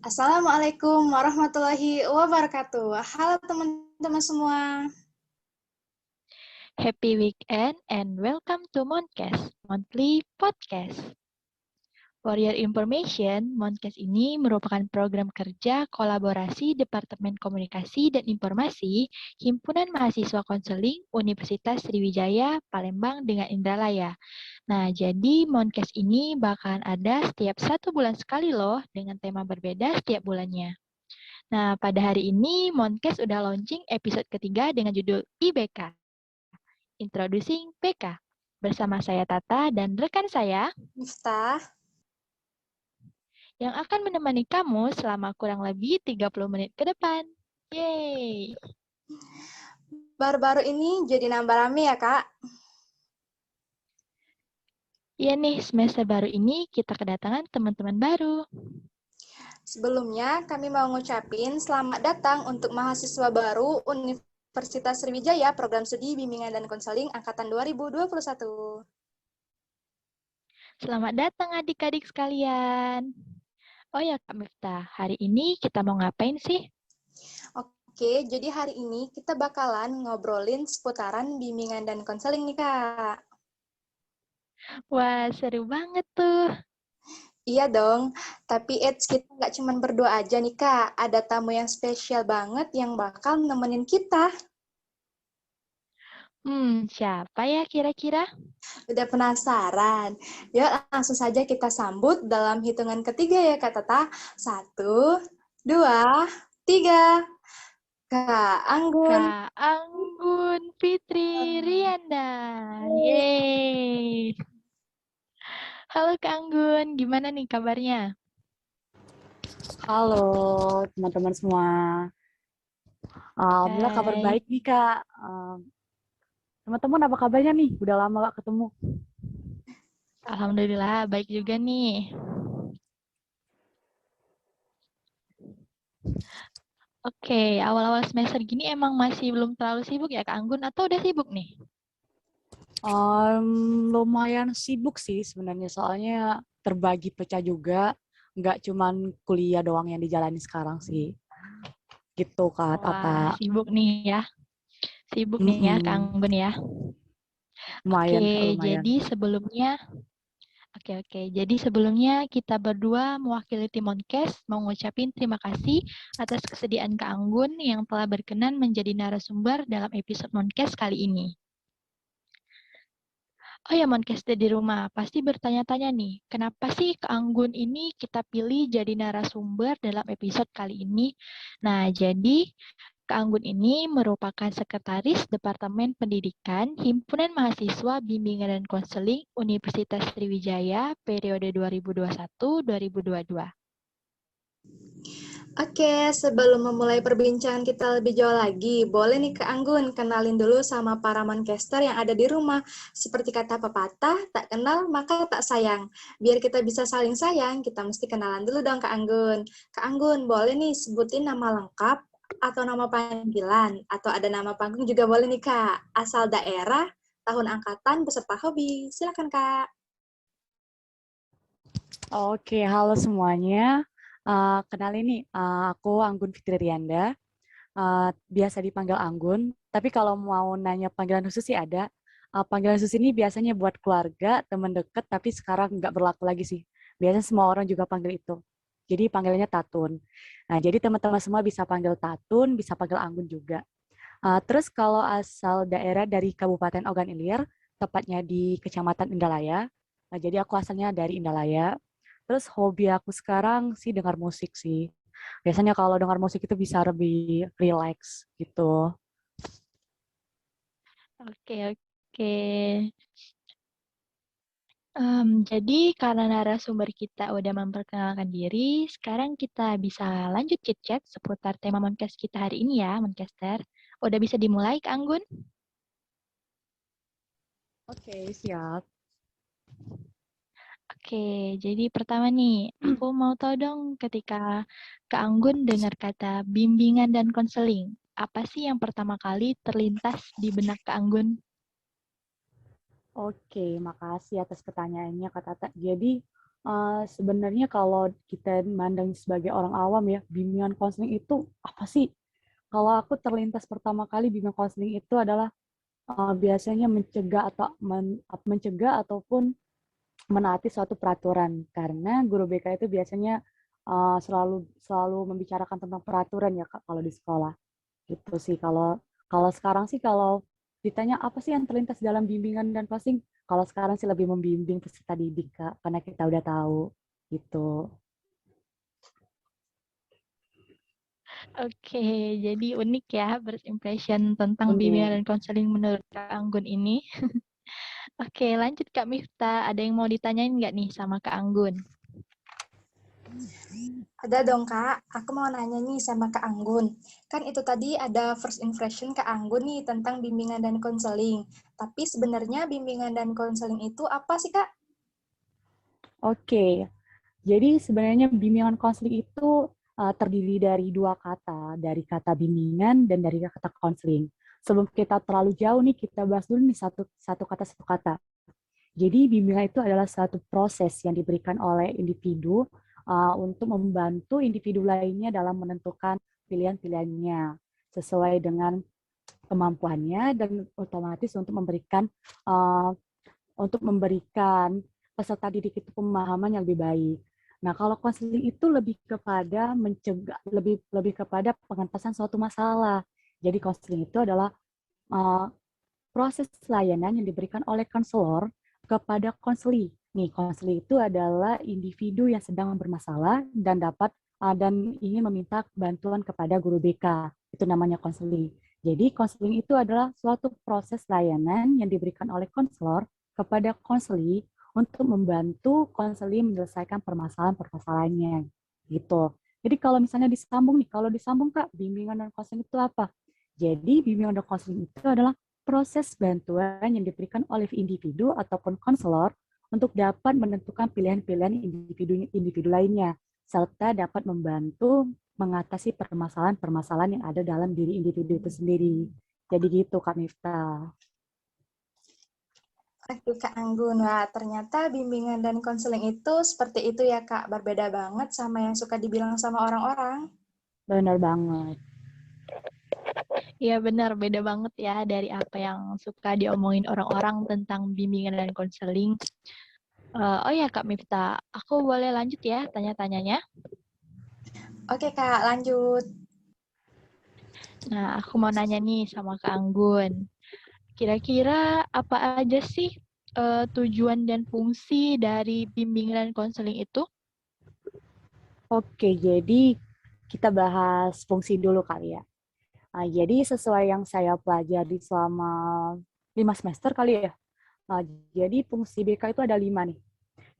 Assalamualaikum warahmatullahi wabarakatuh. Halo teman-teman semua. Happy weekend and welcome to Moncast, Monthly Podcast. For your information, Moncast ini merupakan program kerja kolaborasi Departemen Komunikasi dan Informasi Himpunan Mahasiswa Konseling Universitas Sriwijaya Palembang dengan Indralaya. Nah, jadi Moncast ini bakalan ada setiap 1 bulan sekali loh dengan tema berbeda setiap bulannya. Nah, pada hari ini Moncast udah launching episode ketiga dengan judul IBK. Introducing PK. Bersama saya Tata dan rekan saya Miftah. yang akan menemani kamu selama kurang lebih 30 menit ke depan. Yeay! Baru-baru ini jadi nambah rame ya, Kak? Iya nih, semester baru ini kita kedatangan teman-teman baru. Sebelumnya, kami mau ngucapin selamat datang untuk mahasiswa baru Universitas Sriwijaya Program Studi Bimbingan dan Konseling Angkatan 2021. Selamat datang adik-adik sekalian. Oh ya Kak Miftah, hari ini kita mau ngapain sih? Oke, jadi hari ini kita bakalan ngobrolin seputaran bimbingan dan konseling nih, Kak. Wah, seru banget tuh. Iya dong, tapi kita nggak cuma berdua aja nih, Kak. Ada tamu yang spesial banget yang bakal nemenin kita. Siapa ya kira-kira? Udah penasaran? Yuk langsung saja kita sambut dalam hitungan ketiga ya Kak Tata. 1, 2, 3. Kak Anggun. Kak Anggun Fitri Rianda. Yeay! Halo Kak Anggun, gimana nih kabarnya? Halo teman-teman semua. Alhamdulillah kabar Hai. baik nih Kak. Teman-teman apa kabarnya nih? Udah lama gak ketemu. Alhamdulillah baik juga nih. Oke, awal-awal semester gini emang masih belum terlalu sibuk ya Kak Anggun atau udah sibuk nih? Lumayan sibuk sih sebenarnya soalnya terbagi pecah juga. Nggak cuman kuliah doang yang dijalani sekarang sih. Gitu Kak Wah, Tata. sibuk nih ya. Sibuk nih ya Kak Anggun ya. Lumayan Kak, Oke, lumayan. jadi sebelumnya Jadi sebelumnya kita berdua mewakili tim Moncast mau ngucapin terima kasih atas kesediaan Kak Anggun yang telah berkenan menjadi narasumber dalam episode Moncast kali ini. Oh ya, Moncaster di rumah pasti bertanya-tanya nih, kenapa sih Kak Anggun ini kita pilih jadi narasumber dalam episode kali ini? Nah, jadi Kak Anggun ini merupakan Sekretaris Departemen Pendidikan Himpunan Mahasiswa Bimbingan dan Konseling Universitas Sriwijaya periode 2021-2022. Oke, sebelum memulai perbincangan kita lebih jauh lagi, boleh nih Kak Anggun kenalin dulu sama para Moncaster yang ada di rumah. Seperti kata pepatah, tak kenal maka tak sayang. Biar kita bisa saling sayang, kita mesti kenalan dulu dong Kak Anggun. Kak Anggun, boleh nih sebutin nama lengkap atau nama panggilan, atau ada nama panggung juga boleh nih Kak. Asal daerah, tahun angkatan, beserta hobi. Silakan Kak. Oke, halo semuanya. Kenalin nih, aku Anggun Fitri Rianda. Biasa dipanggil Anggun, tapi kalau mau nanya panggilan khusus sih ada. Panggilan khusus ini biasanya buat keluarga, teman dekat, tapi sekarang nggak berlaku lagi sih. Biasanya semua orang juga panggil itu. Jadi panggilannya Tatun. Nah, jadi teman-teman semua bisa panggil Tatun, bisa panggil Anggun juga. Terus kalau asal daerah dari Kabupaten Ogan Ilir, tepatnya di Kecamatan Indralaya. Nah, jadi aku asalnya dari Indralaya. Terus hobi aku sekarang sih dengar musik sih. Biasanya kalau dengar musik itu bisa lebih relax gitu. Oke, oke. Jadi karena narasumber kita udah memperkenalkan diri, sekarang kita bisa lanjut chit-chat seputar tema Moncast kita hari ini ya, Moncaster. Udah bisa dimulai, Kak Anggun? Oke, siap. Oke, jadi pertama nih, aku mau tahu dong ketika Kak Anggun dengar kata bimbingan dan konseling, apa sih yang pertama kali terlintas di benak Kak Anggun? Oke, makasih atas pertanyaannya Kak Tata. Jadi Sebenarnya kalau kita mandang sebagai orang awam ya, bimbingan konseling itu apa sih? Kalau aku terlintas pertama kali bimbingan konseling itu adalah biasanya mencegah ataupun menaati suatu peraturan, karena guru BK itu biasanya selalu selalu membicarakan tentang peraturan ya Kak kalau di sekolah. Gitu sih. Kalau kalau sekarang sih kalau ditanya apa sih yang terlintas dalam bimbingan dan coaching, kalau sekarang sih lebih membimbing peserta didik Kak, karena kita udah tahu gitu. Oke, jadi unik ya first impression tentang bimbingan Unik. dan konseling menurut Kak Anggun ini. Oke, lanjut Kak Miftah. Ada yang mau ditanyain nggak nih sama Kak Anggun? Ada dong Kak, aku mau nanya nih sama Kak Anggun. Kan itu tadi ada first impression Kak Anggun nih tentang bimbingan dan konseling. Tapi sebenarnya bimbingan dan konseling itu apa sih Kak? Oke. Jadi sebenarnya bimbingan konseling itu terdiri dari dua kata, dari kata bimbingan dan dari kata konseling. Sebelum kita terlalu jauh nih, kita bahas dulu nih satu kata. Jadi bimbingan itu adalah satu proses yang diberikan oleh individu untuk membantu individu lainnya dalam menentukan pilihan-pilihannya sesuai dengan kemampuannya dan otomatis uh, untuk memberikan peserta didik itu pemahaman yang lebih baik. Nah, kalau konseling itu lebih kepada mencegah, lebih kepada pengentasan suatu masalah. Jadi konseling itu adalah uh, proses layanan yang diberikan oleh konselor kepada konseli. Nih, konseli itu adalah individu yang sedang bermasalah dan ingin meminta bantuan kepada guru BK. Itu namanya konseling. Jadi, konseling itu adalah suatu proses layanan yang diberikan oleh konselor kepada konseli untuk membantu konseli menyelesaikan permasalahan-permasalahannya. Gitu. Jadi kalau misalnya kalau disambung Kak, bimbingan dan konseling itu apa? Jadi bimbingan dan konseling itu adalah proses bantuan yang diberikan oleh individu ataupun konselor untuk dapat menentukan pilihan-pilihan individu lainnya, serta dapat membantu mengatasi permasalahan-permasalahan yang ada dalam diri individu itu sendiri. Jadi gitu, Kak Miftah. Oke Kak Anggun, wah ternyata bimbingan dan konseling itu seperti itu ya Kak, berbeda banget sama yang suka dibilang sama orang-orang. Benar banget. Iya benar, beda banget ya dari apa yang suka diomongin orang-orang tentang bimbingan dan konseling. Oh ya Kak Miftah, aku boleh lanjut ya tanya-tanyanya? Oke Kak, lanjut. Nah, aku mau nanya nih sama Kak Anggun. Kira-kira apa aja sih tujuan dan fungsi dari bimbingan dan konseling itu? Oke, jadi kita bahas fungsi dulu kali ya. Jadi sesuai yang saya pelajari selama 5 semester kali ya. Nah, jadi fungsi BK itu ada 5 nih.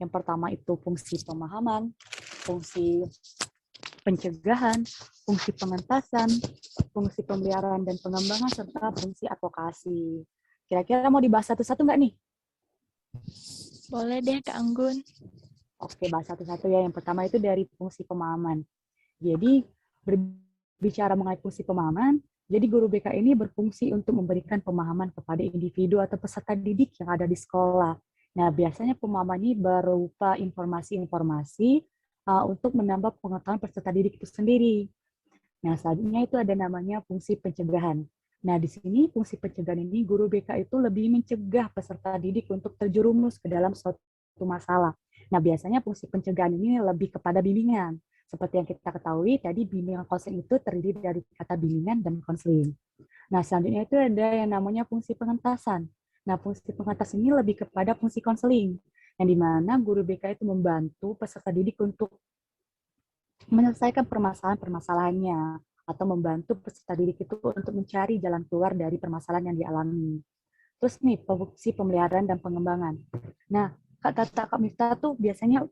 Yang pertama itu fungsi pemahaman, fungsi pencegahan, fungsi pengentasan, fungsi pemeliharaan dan pengembangan, serta fungsi advokasi. Kira-kira mau dibahas satu-satu nggak nih? Boleh deh Kak Anggun. Oke, bahas satu-satu ya. Yang pertama itu dari fungsi pemahaman. Jadi, berbicara mengenai fungsi pemahaman, jadi guru BK ini berfungsi untuk memberikan pemahaman kepada individu atau peserta didik yang ada di sekolah. Nah, biasanya pemahaman ini berupa informasi-informasi untuk menambah pengetahuan peserta didik itu sendiri. Nah, selanjutnya itu ada namanya fungsi pencegahan. Nah, di sini fungsi pencegahan ini guru BK itu lebih mencegah peserta didik untuk terjerumus ke dalam suatu masalah. Nah, biasanya fungsi pencegahan ini lebih kepada bimbingan. Seperti yang kita ketahui, tadi bimbingan konseling itu terdiri dari kata bimbingan dan konseling. Nah, selanjutnya itu ada yang namanya fungsi pengentasan. Nah, fungsi pengentasan ini lebih kepada fungsi konseling, yang di mana guru BK itu membantu peserta didik untuk menyelesaikan permasalahan-permasalahannya atau membantu peserta didik itu untuk mencari jalan keluar dari permasalahan yang dialami. Terus nih, fungsi pemeliharaan dan pengembangan. Nah, Kak Miftah tuh biasanya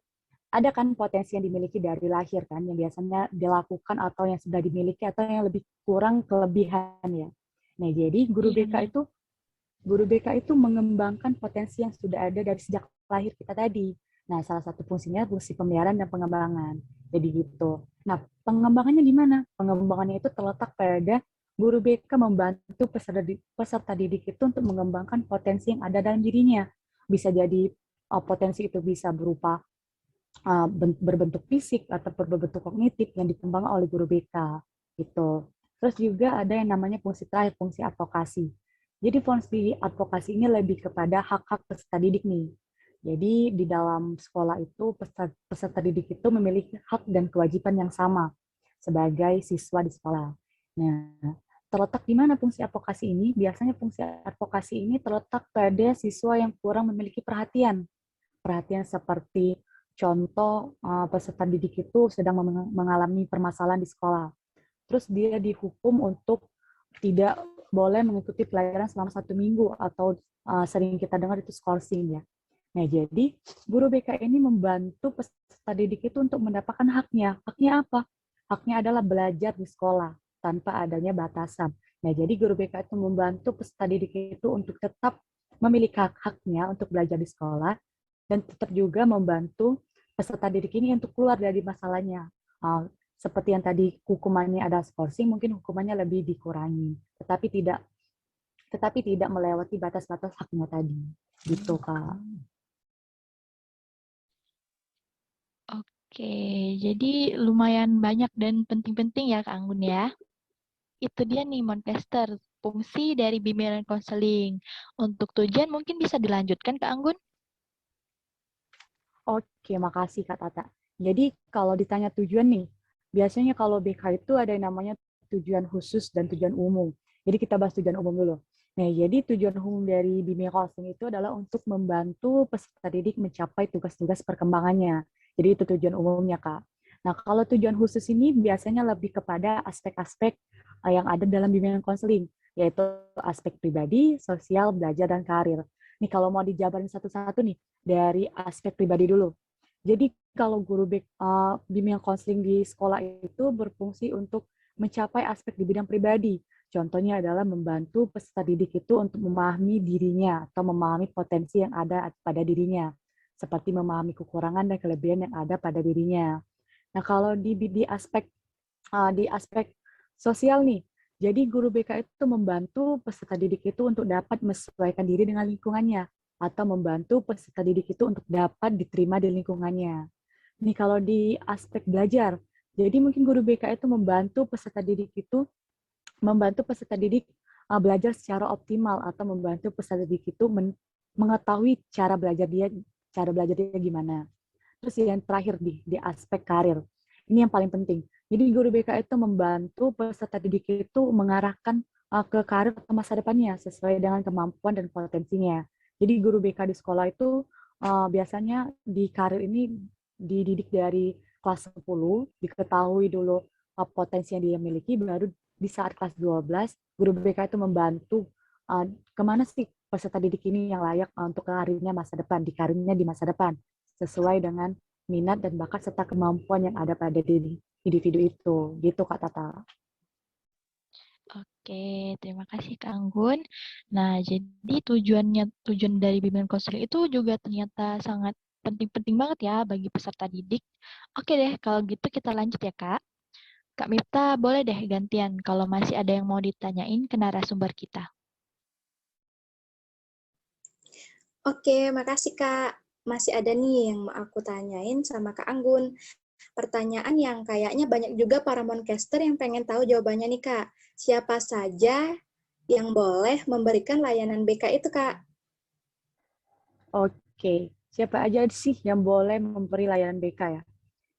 ada kan potensi yang dimiliki dari lahir kan, yang biasanya dilakukan atau yang sudah dimiliki atau yang lebih kurang kelebihan ya. Nah, jadi guru BK itu mengembangkan potensi yang sudah ada dari sejak lahir kita tadi. Nah, salah satu fungsinya fungsi pemeliharaan dan pengembangan. Jadi gitu. Nah, pengembangannya di mana? Pengembangannya itu terletak pada guru BK membantu peserta didik itu untuk mengembangkan potensi yang ada dalam dirinya. Bisa jadi potensi itu bisa berupa berbentuk fisik atau berbentuk kognitif yang dikembangkan oleh guru BK gitu. Terus juga ada yang namanya fungsi terakhir, fungsi advokasi. Jadi fungsi advokasi ini lebih kepada hak-hak peserta didik nih. Jadi di dalam sekolah itu peserta didik itu memiliki hak dan kewajiban yang sama sebagai siswa di sekolah. Nah, terletak di mana fungsi advokasi ini? Biasanya fungsi advokasi ini terletak pada siswa yang kurang memiliki perhatian. Perhatian seperti contoh peserta didik itu sedang mengalami permasalahan di sekolah. Terus dia dihukum untuk tidak boleh mengikuti pelajaran selama 1 minggu atau sering kita dengar itu skorsing ya. Nah, jadi guru BK ini membantu peserta didik itu untuk mendapatkan haknya. Haknya apa? Haknya adalah belajar di sekolah tanpa adanya batasan. Nah, jadi guru BK itu membantu peserta didik itu untuk tetap memiliki hak-haknya untuk belajar di sekolah dan tetap juga membantu peserta didik ini untuk keluar dari masalahnya. Seperti yang tadi hukumannya ada skorsing, mungkin hukumannya lebih dikurangi, tetapi tidak melewati batas-batas haknya tadi. Gitu, Kak. Oke, jadi lumayan banyak dan penting-penting ya Kak Anggun ya. Itu dia nih Moncaster, fungsi dari bimbingan konseling. Untuk tujuan mungkin bisa dilanjutkan Kak Anggun? Oke, makasih Kak Tata. Jadi kalau ditanya tujuan nih, biasanya kalau BK itu ada yang namanya tujuan khusus dan tujuan umum. Jadi kita bahas tujuan umum dulu. Nah, jadi tujuan umum dari bimbingan konseling itu adalah untuk membantu peserta didik mencapai tugas-tugas perkembangannya. Jadi itu tujuan umumnya, Kak. Nah, kalau tujuan khusus ini biasanya lebih kepada aspek-aspek yang ada dalam bimbingan konseling, yaitu aspek pribadi, sosial, belajar, dan karir. Nih, kalau mau dijabarin satu-satu nih, dari aspek pribadi dulu. Jadi kalau guru bimbingan konseling di sekolah itu berfungsi untuk mencapai aspek di bidang pribadi. Contohnya adalah membantu peserta didik itu untuk memahami dirinya atau memahami potensi yang ada pada dirinya, seperti memahami kekurangan dan kelebihan yang ada pada dirinya. Nah, kalau di aspek sosial nih, jadi guru BK itu membantu peserta didik itu untuk dapat menyesuaikan diri dengan lingkungannya atau membantu peserta didik itu untuk dapat diterima di lingkungannya. Nih kalau di aspek belajar, jadi mungkin guru BK itu membantu peserta didik belajar secara optimal atau membantu peserta didik itu mengetahui cara belajar dia gimana. Terus yang terakhir di aspek karir. Ini yang paling penting. Jadi guru BK itu membantu peserta didik itu mengarahkan ke karir atau masa depannya sesuai dengan kemampuan dan potensinya. Jadi guru BK di sekolah itu biasanya di karir ini dididik dari kelas 10, diketahui dulu potensi yang dia miliki, baru di saat kelas 12, guru BK itu membantu kemana sih peserta didik ini yang layak untuk karirnya di masa depan sesuai dengan minat dan bakat serta kemampuan yang ada pada diri individu itu. Gitu Kak Tata. Oke, terima kasih Kak Anggun. Nah, jadi tujuan dari bimbingan konseling itu juga ternyata sangat penting-penting banget ya bagi peserta didik. Oke deh, kalau gitu kita lanjut ya Kak. Kak Mifta, boleh deh gantian kalau masih ada yang mau ditanyain ke narasumber kita. Oke, makasih Kak. Masih ada nih yang mau aku tanyain sama Kak Anggun. Pertanyaan yang kayaknya banyak juga para Moncaster yang pengen tahu jawabannya nih Kak. Siapa saja yang boleh memberikan layanan BK itu Kak? Oke, siapa aja sih yang boleh memberi layanan BK ya?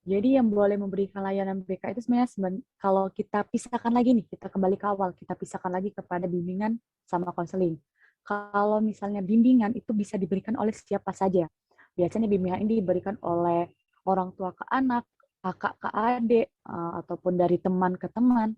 Jadi yang boleh memberikan layanan BK itu sebenarnya kalau kita pisahkan lagi nih, kita kembali ke awal, kita pisahkan lagi kepada bimbingan sama konseling. Kalau misalnya bimbingan itu bisa diberikan oleh siapa saja. Biasanya bimbingan ini diberikan oleh orang tua ke anak, kakak ke adik, ataupun dari teman ke teman.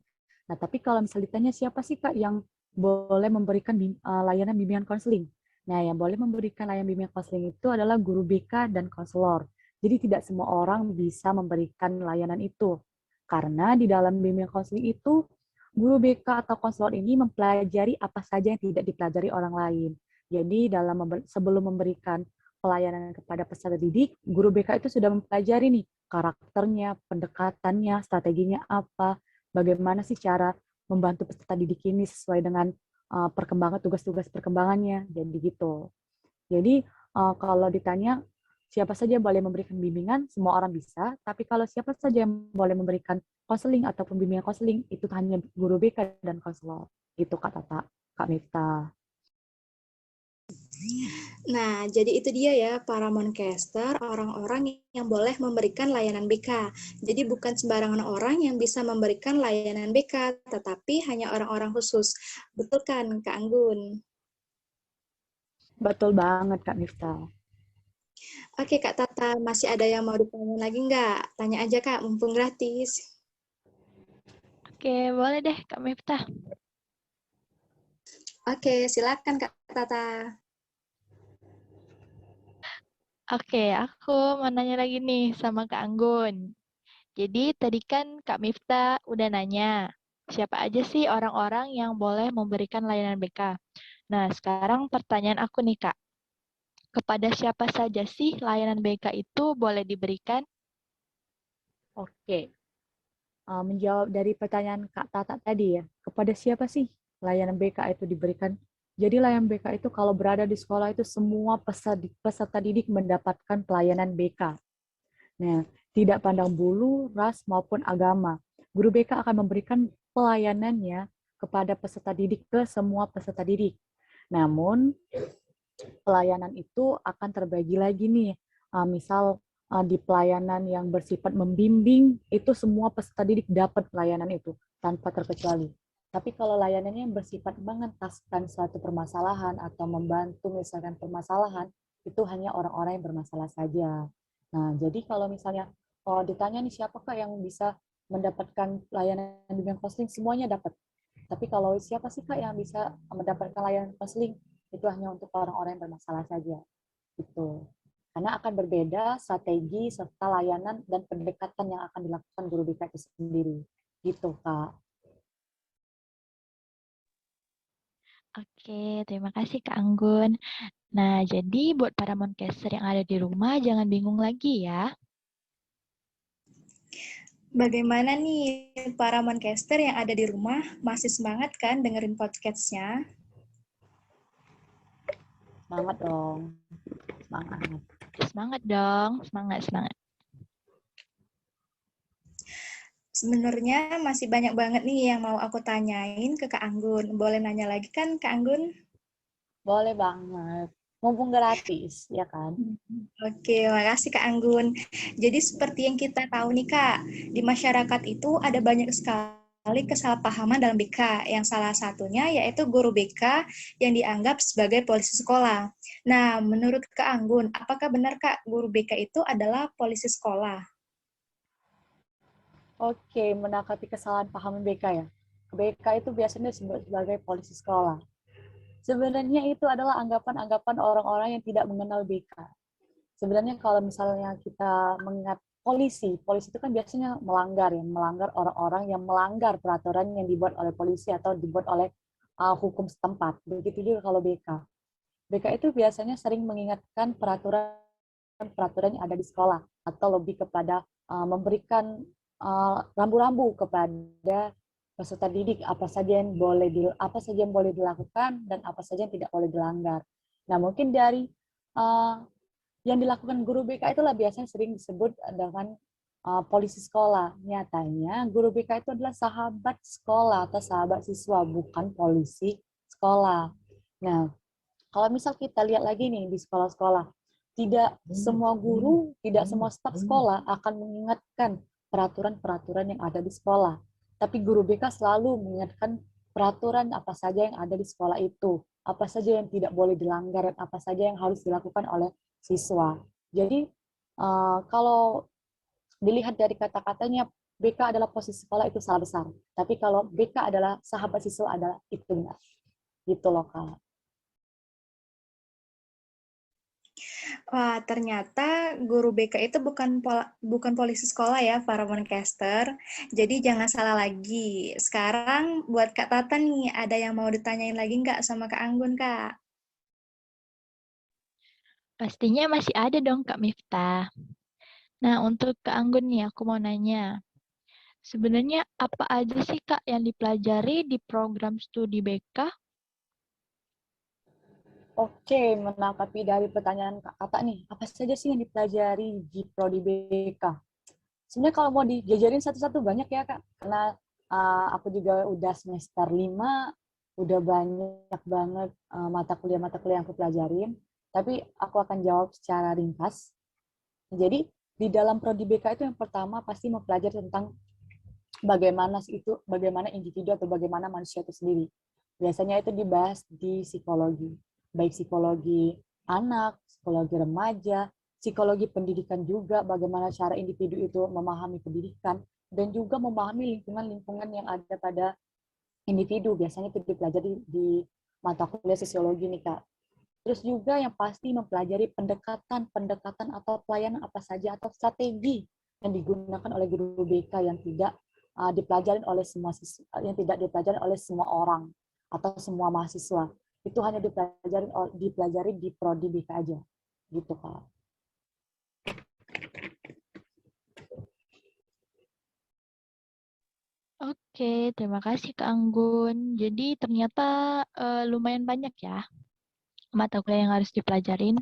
Nah, tapi kalau misalnya ditanya siapa sih Kak yang boleh memberikan layanan bimbingan konseling? Nah, yang boleh memberikan layanan bimbingan konseling itu adalah guru BK dan konselor. Jadi tidak semua orang bisa memberikan layanan itu. Karena di dalam bimbingan konseling itu, guru BK atau konselor ini mempelajari apa saja yang tidak dipelajari orang lain. Jadi sebelum memberikan pelayanan kepada peserta didik, guru BK itu sudah mempelajari nih karakternya, pendekatannya, strateginya apa, bagaimana sih cara membantu peserta didik ini sesuai dengan tugas-tugas perkembangannya, jadi gitu. Jadi kalau ditanya siapa saja yang boleh memberikan bimbingan, semua orang bisa. Tapi kalau siapa saja yang boleh memberikan konseling atau pembimbingan konseling, itu hanya guru BK dan konselor. Gitu Kak Tata, Kak Miftah. Nah, jadi itu dia ya para Moncaster, orang-orang yang boleh memberikan layanan BK. Jadi bukan sembarangan orang yang bisa memberikan layanan BK, tetapi hanya orang-orang khusus. Betul kan, Kak Anggun? Betul banget Kak Miftah. Oke, Kak Tata, masih ada yang mau ditanya lagi nggak? Tanya aja, Kak, mumpung gratis. Oke, boleh deh Kak Miftah. Oke, silakan Kak Tata. Oke, aku mau nanya lagi nih sama Kak Anggun. Jadi tadi kan Kak Miftah udah nanya, siapa aja sih orang-orang yang boleh memberikan layanan BK? Nah, sekarang pertanyaan aku nih Kak, kepada siapa saja sih layanan BK itu boleh diberikan? Oke, menjawab dari pertanyaan Kak Tata tadi ya, kepada siapa sih layanan BK itu diberikan? Jadi layanan BK itu kalau berada di sekolah itu semua peserta didik mendapatkan pelayanan BK. Nah, tidak pandang bulu, ras, maupun agama. Guru BK akan memberikan pelayanannya kepada peserta didik ke semua peserta didik. Namun, pelayanan itu akan terbagi lagi nih. Misal di pelayanan yang bersifat membimbing, itu semua peserta didik dapat pelayanan itu tanpa terkecuali. Tapi kalau layanannya yang bersifat mengentaskan suatu permasalahan atau membantu misalkan permasalahan, itu hanya orang-orang yang bermasalah saja. Nah, jadi kalau misalnya ditanya nih siapakah yang bisa mendapatkan layanan bimbingan konseling, semuanya dapat. Tapi kalau siapa sih Kak yang bisa mendapatkan layanan konseling, itu hanya untuk orang-orang yang bermasalah saja. Gitu. Karena akan berbeda strategi serta layanan dan pendekatan yang akan dilakukan guru BK itu sendiri. Gitu, Kak. Oke, terima kasih Kak Anggun. Nah, jadi buat para Moncaster yang ada di rumah, jangan bingung lagi ya. Bagaimana nih para Moncaster yang ada di rumah? Masih semangat kan dengerin podcast-nya? Semangat dong. Semangat. Semangat dong, semangat, semangat. Sebenarnya masih banyak banget nih yang mau aku tanyain ke Kak Anggun. Boleh nanya lagi kan, Kak Anggun? Boleh banget. Mumpung gratis, ya kan? Oke, makasih Kak Anggun. Jadi seperti yang kita tahu nih Kak, di masyarakat itu ada banyak sekali kesalahpahaman dalam BK. Yang salah satunya yaitu guru BK yang dianggap sebagai polisi sekolah. Nah, menurut Kak Anggun, apakah benar Kak guru BK itu adalah polisi sekolah? Oke, menanggapi kesalahan paham BK ya. BK itu biasanya disebut sebagai polisi sekolah. Sebenarnya itu adalah anggapan-anggapan orang-orang yang tidak mengenal BK. Sebenarnya kalau misalnya kita mengingat polisi, polisi itu kan biasanya melanggar orang-orang yang melanggar peraturan yang dibuat oleh polisi atau dibuat oleh hukum setempat. Begitu juga kalau BK. BK itu biasanya sering mengingatkan peraturan yang ada di sekolah atau lebih kepada memberikan rambu-rambu kepada peserta didik apa saja yang boleh dilakukan dan apa saja yang tidak boleh dilanggar. Nah, mungkin dari uh, yang dilakukan guru BK itulah biasanya sering disebut dengan polisi sekolah. Nyatanya guru BK itu adalah sahabat sekolah atau sahabat siswa, bukan polisi sekolah. Nah, kalau misal kita lihat lagi nih di sekolah-sekolah, tidak semua guru, tidak semua staf sekolah akan mengingatkan peraturan-peraturan yang ada di sekolah. Tapi guru BK selalu mengingatkan peraturan apa saja yang ada di sekolah itu, apa saja yang tidak boleh dilanggar, dan apa saja yang harus dilakukan oleh siswa. Jadi kalau dilihat dari kata-katanya, BK adalah posisi sekolah itu salah besar. Tapi kalau BK adalah sahabat siswa adalah itu benar. Gitu loh, Kak. Wah, ternyata guru BK itu bukan polisi sekolah ya, para Moncaster. Jadi jangan salah lagi. Sekarang buat Kak Tata nih, ada yang mau ditanyain lagi nggak sama Kak Anggun, Kak? Pastinya masih ada dong Kak Miftah. Nah, untuk Kak Anggun nih, aku mau nanya. Sebenarnya apa aja sih Kak yang dipelajari di program studi BK? Oke, menanggapi dari pertanyaan Kakak nih, apa saja sih yang dipelajari di Prodi BK? Sebenarnya kalau mau dijajarin satu-satu banyak ya, Kak. Karena aku juga udah semester 5, udah banyak banget mata kuliah-mata kuliah yang aku pelajarin. Tapi aku akan jawab secara ringkas. Jadi, di dalam Prodi BK itu yang pertama pasti mempelajari tentang bagaimana individu atau bagaimana manusia itu sendiri. Biasanya itu dibahas di psikologi, baik psikologi anak, psikologi remaja, psikologi pendidikan juga, bagaimana cara individu itu memahami pendidikan, dan juga memahami lingkungan-lingkungan yang ada pada individu. Biasanya itu dipelajari di mata kuliah sosiologi nih, Kak. Terus juga yang pasti mempelajari pendekatan atau pelayanan apa saja atau strategi yang digunakan oleh guru BK yang tidak dipelajari oleh semua siswa, yang tidak dipelajari oleh semua orang atau semua mahasiswa. Itu hanya dipelajari di prodi BK aja. Gitu, Kak. Oke, terima kasih Kak Anggun. Jadi ternyata lumayan banyak ya mata kuliah yang harus dipelajarin.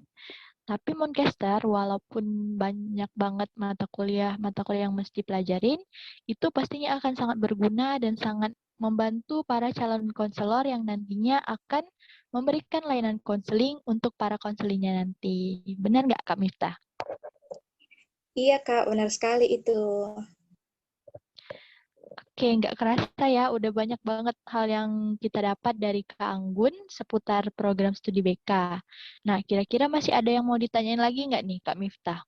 Tapi Moncaster, walaupun banyak banget mata kuliah yang mesti pelajarin, itu pastinya akan sangat berguna dan sangat membantu para calon konselor yang nantinya akan memberikan layanan konseling untuk para konselingnya nanti. Benar nggak Kak Miftah? Iya, Kak, benar sekali itu. Oke, nggak kerasa ya, udah banyak banget hal yang kita dapat dari Kak Anggun seputar program studi BK. Nah, kira-kira masih ada yang mau ditanyain lagi nggak nih, Kak Miftah?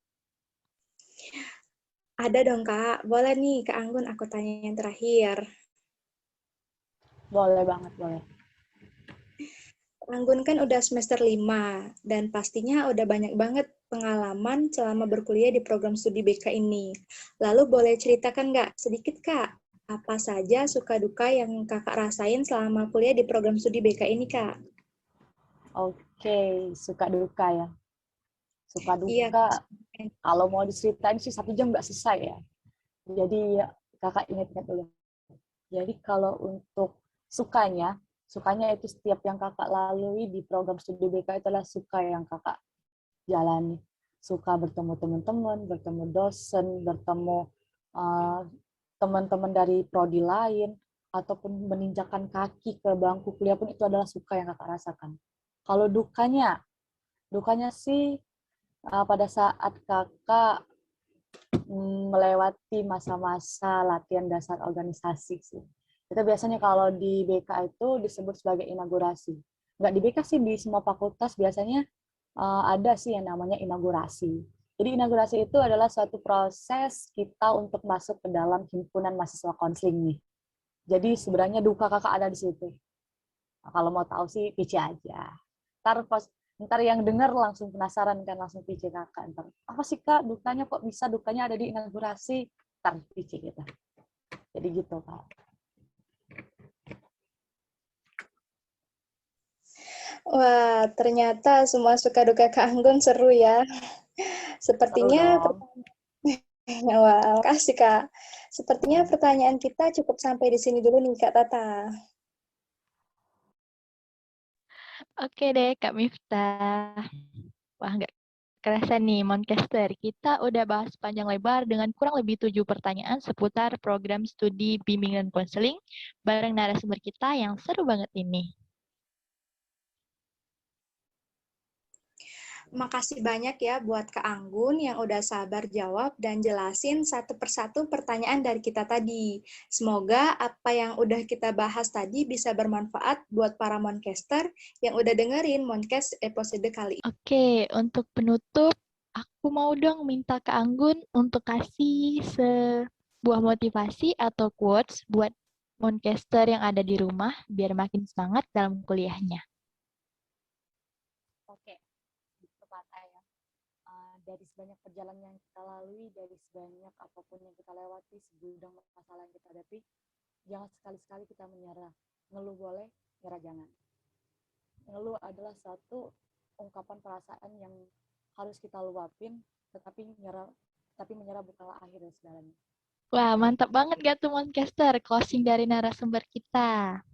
Ada dong, Kak. Boleh nih, Kak Anggun, aku tanya yang terakhir. Boleh banget, boleh. Kak Anggun kan udah semester 5, dan pastinya udah banyak banget pengalaman selama berkuliah di program studi BK ini. Lalu boleh ceritakan nggak sedikit, Kak, apa saja suka duka yang Kakak rasain selama kuliah di program studi BK ini, Kak? Oke, suka duka ya. Suka Iya, Kak. duka, kalau mau diceritain sih 1 jam nggak selesai ya. Jadi kakak ingat-ingat dulu. Jadi kalau untuk sukanya, sukanya itu setiap yang kakak lalui di program studi BK itu adalah suka yang kakak jalani. Suka bertemu teman-teman, bertemu dosen, bertemu uh, teman-teman dari prodi lain, ataupun menginjakan kaki ke bangku kuliah pun itu adalah suka yang kakak rasakan. Kalau dukanya sih pada saat kakak melewati masa-masa latihan dasar organisasi sih. Kita biasanya kalau di BK itu disebut sebagai inaugurasi. Nggak di BK sih, di semua fakultas biasanya ada sih yang namanya inaugurasi. Jadi inaugurasi itu adalah suatu proses kita untuk masuk ke dalam himpunan mahasiswa konseling nih. Jadi sebenarnya duka kakak ada di situ. Nah, kalau mau tahu sih PC aja. Ntar yang dengar langsung penasaran kan, langsung PC kakak. Ntar, apa sih kak dukanya, kok bisa dukanya ada di inaugurasi? Ntar PC kita. Jadi gitu kak. Wah, ternyata semua suka duka Kak Anggun seru ya. Seru Sepertinya, dong. wah, makasih Kak. Sepertinya pertanyaan kita cukup sampai di sini dulu nih Kak Tata. Oke deh, Kak Miftah. Wah, nggak kerasa nih, Moncaster. Kita udah bahas panjang lebar dengan kurang lebih 7 pertanyaan seputar program studi bimbingan konseling bareng narasumber kita yang seru banget ini. Makasih banyak ya buat Kak Anggun yang udah sabar jawab dan jelasin satu persatu pertanyaan dari kita tadi. Semoga apa yang udah kita bahas tadi bisa bermanfaat buat para Moncaster yang udah dengerin Moncast episode kali ini. Oke, untuk penutup, aku mau dong minta ke Anggun untuk kasih sebuah motivasi atau quotes buat Moncaster yang ada di rumah biar makin semangat dalam kuliahnya. Oke, itu kata ya. Dari sebanyak perjalanan yang kita lalui, dari sebanyak apapun yang kita lewati, segudang masalah yang kita hadapi, jangan sekali-sekali kita menyerah. Ngeluh boleh, nyerah jangan. Ngeluh adalah satu ungkapan perasaan yang harus kita luapin, tapi menyerah bukanlah akhir dari segalanya. Wah, mantap banget gak tuh Moncaster closing dari narasumber kita.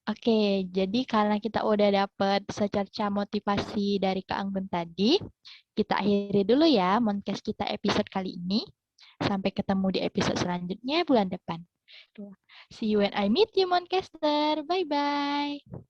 Oke, jadi karena kita udah dapet secerca motivasi dari Kak Anggun tadi, kita akhiri dulu ya Moncast kita episode kali ini. Sampai ketemu di episode selanjutnya bulan depan. See you when I meet you, Moncaster. Bye-bye.